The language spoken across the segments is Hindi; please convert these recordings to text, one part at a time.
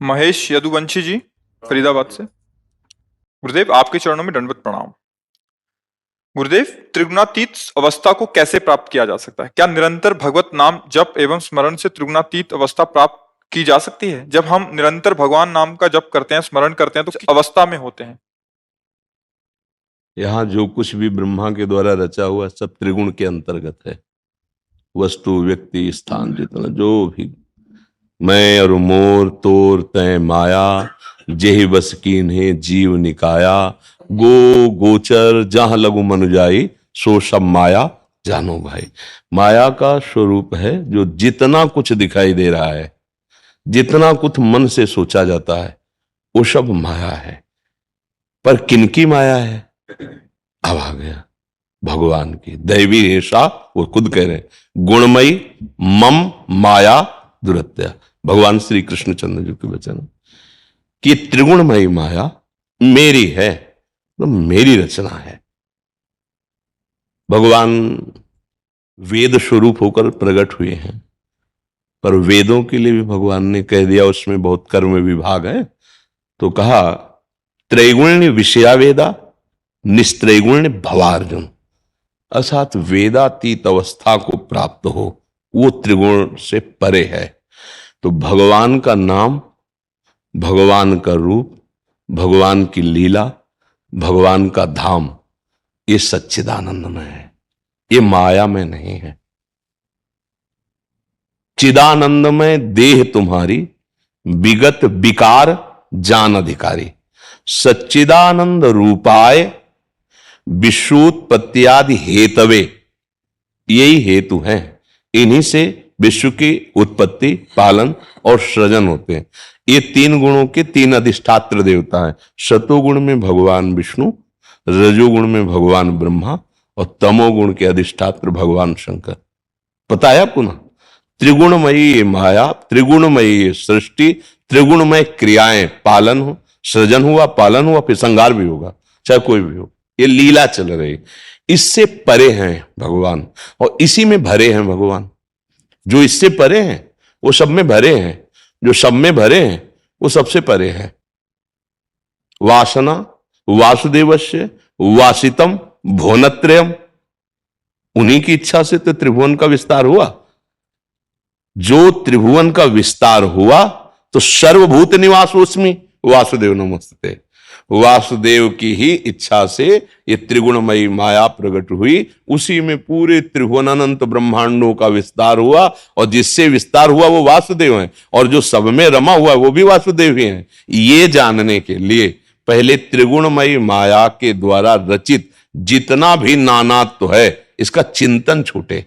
महेश यदुवंशी जी, फरीदाबाद से। गुरुदेव, आपके चरणों में दंडवत प्रणाम। गुरुदेव, त्रिगुणातीत अवस्था को कैसे प्राप्त किया जा सकता है? क्या निरंतर भगवत नाम जप एवं स्मरण से त्रिगुणातीत अवस्था प्राप्त की जा सकती है? जब हम निरंतर भगवान नाम का जप करते हैं, स्मरण करते हैं, तो किस अवस्था में होते हैं? यहाँ जो कुछ भी ब्रह्मा के द्वारा रचा हुआ सब त्रिगुण के अंतर्गत है। वस्तु, व्यक्ति, स्थान, जितना जो भी मैं और मोर तोर तय माया, जेहि बस कीन्हे जीव निकाया, गो गोचर जहां लगु मनुजाई, सो सब माया जानो भाई। माया का स्वरूप है जो जितना कुछ दिखाई दे रहा है, जितना कुछ मन से सोचा जाता है, वो सब माया है। पर किनकी माया है? अब आ गया भगवान की। दैवी ऐसा वो खुद कह रहे हैं, गुणमयी मम माया दुरत्या। भगवान श्री कृष्णचंद्र जी के वचन कि त्रिगुणमयी माया मेरी है, तो मेरी रचना है। भगवान वेद स्वरूप होकर प्रकट हुए हैं, पर वेदों के लिए भी भगवान ने कह दिया उसमें बहुत कर्म विभाग है, तो कहा त्रैगुण्य विषया वेदा निस्त्रैगुण्य भवार्जुन। अर्थात वेदातीत अवस्था को प्राप्त हो, वो त्रिगुण से परे है। तो भगवान का नाम, भगवान का रूप, भगवान की लीला, भगवान का धाम, ये सच्चिदानंद में है, ये माया में नहीं है। चिदानंद में देह तुम्हारी, विगत विकार जान अधिकारी। सच्चिदानंद रूपाय विश्वोत्पत्त्यादि हेतवे, यही हेतु हैं। इन्हीं से विश्व की उत्पत्ति, पालन और सृजन होते हैं। ये तीन गुणों के तीन अधिष्ठात्र देवता हैं। सतोगुण में भगवान विष्णु, रजोगुण में भगवान ब्रह्मा और तमोगुण के अधिष्ठात्र भगवान शंकर। पता है आपको ना? त्रिगुणमयी माया, त्रिगुणमयी सृष्टि, त्रिगुणमय क्रियाएं, पालन हो, सृजन हुआ, पालन हुआ, फिर संहार भी होगा, चाहे कोई भी हो। ये लीला चल रही, इससे परे हैं भगवान और इसी में भरे हैं भगवान। जो इससे परे हैं वो सब में भरे हैं, जो सब में भरे हैं वो सबसे परे हैं। वासना वासुदेवस्य वासितम भुवनत्रयम, उन्हीं की इच्छा से तो त्रिभुवन का विस्तार हुआ। जो त्रिभुवन का विस्तार हुआ तो सर्वभूत निवासोस्मि वासुदेव नमस्ते। वासुदेव की ही इच्छा से ये त्रिगुणमयी माया प्रकट हुई, उसी में पूरे त्रिभुवन अनंत ब्रह्मांडों का विस्तार हुआ, और जिससे विस्तार हुआ वो वासुदेव हैं, और जो सब में रमा हुआ वो भी वासुदेव ही हैं। ये जानने के लिए पहले त्रिगुणमयी माया के द्वारा रचित जितना भी नानात्व है इसका चिंतन छूटे।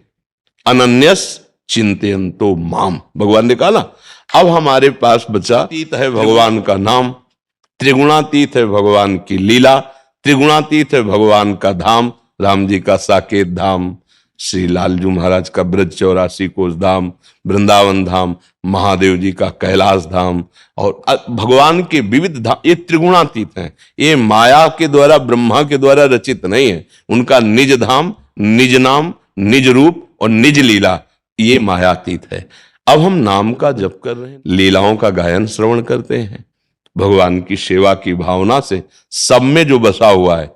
अनन्यस चिंतयन्तो माम, भगवान ने कहा ना। अब हमारे पास बचा अतीत है भगवान का नाम, त्रिगुणातीत है भगवान की लीला, त्रिगुणातीत है भगवान का धाम, राम जी का साकेत धाम, श्री लालजू महाराज का ब्रज 84 कोस धाम, वृंदावन धाम, महादेव जी का कैलाश धाम, और भगवान के विविध धाम, ये त्रिगुणातीत हैं। ये माया के द्वारा, ब्रह्मा के द्वारा रचित नहीं है। उनका निज धाम, निज नाम, निज रूप और निज लीला, ये मायातीत है। अब हम नाम का जप कर रहे हैं, लीलाओं का गायन श्रवण करते हैं, भगवान की सेवा की भावना से सब में जो बसा हुआ है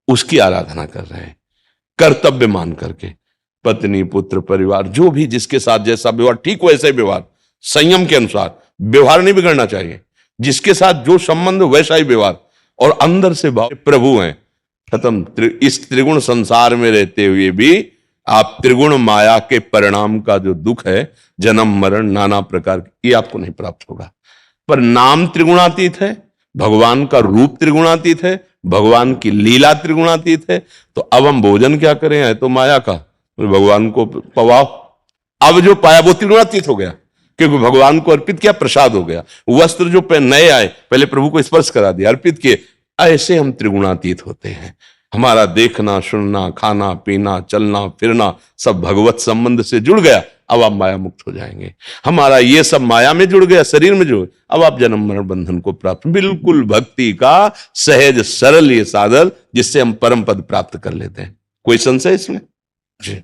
उसकी आराधना कर रहे हैं, कर्तव्य मान करके। पत्नी, पुत्र, परिवार, जो भी जिसके साथ जैसा व्यवहार, ठीक वैसे व्यवहार, संयम के अनुसार व्यवहार नहीं बिगड़ना चाहिए। जिसके साथ जो संबंध वैसा ही व्यवहार, और अंदर से भाव प्रभु हैं। खत्म। इस त्रिगुण संसार में रहते हुए भी आप त्रिगुण माया के परिणाम का जो दुख है, जन्म मरण नाना प्रकार, ये आपको नहीं प्राप्त होगा। पर नाम त्रिगुणातीत है, भगवान का रूप त्रिगुणातीत है, भगवान की लीला त्रिगुणातीत है। तो अब हम भोजन क्या करें? है तो माया का, भगवान को पवाओ। अब जो पाया वो त्रिगुणातीत हो गया, क्योंकि भगवान को अर्पित किया, प्रसाद हो गया। वस्त्र जो नए आए, पहले प्रभु को स्पर्श करा दिया, अर्पित किए। ऐसे हम त्रिगुणातीत होते हैं। हमारा देखना, सुनना, खाना, पीना, चलना, फिरना सब भगवत संबंध से जुड़ गया। अब आप माया मुक्त हो जाएंगे। हमारा ये सब माया में जुड़ गया, शरीर में जुड़, अब आप जन्म मरण बंधन को प्राप्त, बिल्कुल भक्ति का सहज सरल ये साधन, जिससे हम परम पद प्राप्त कर लेते हैं। कोई संशय इसमें? जी।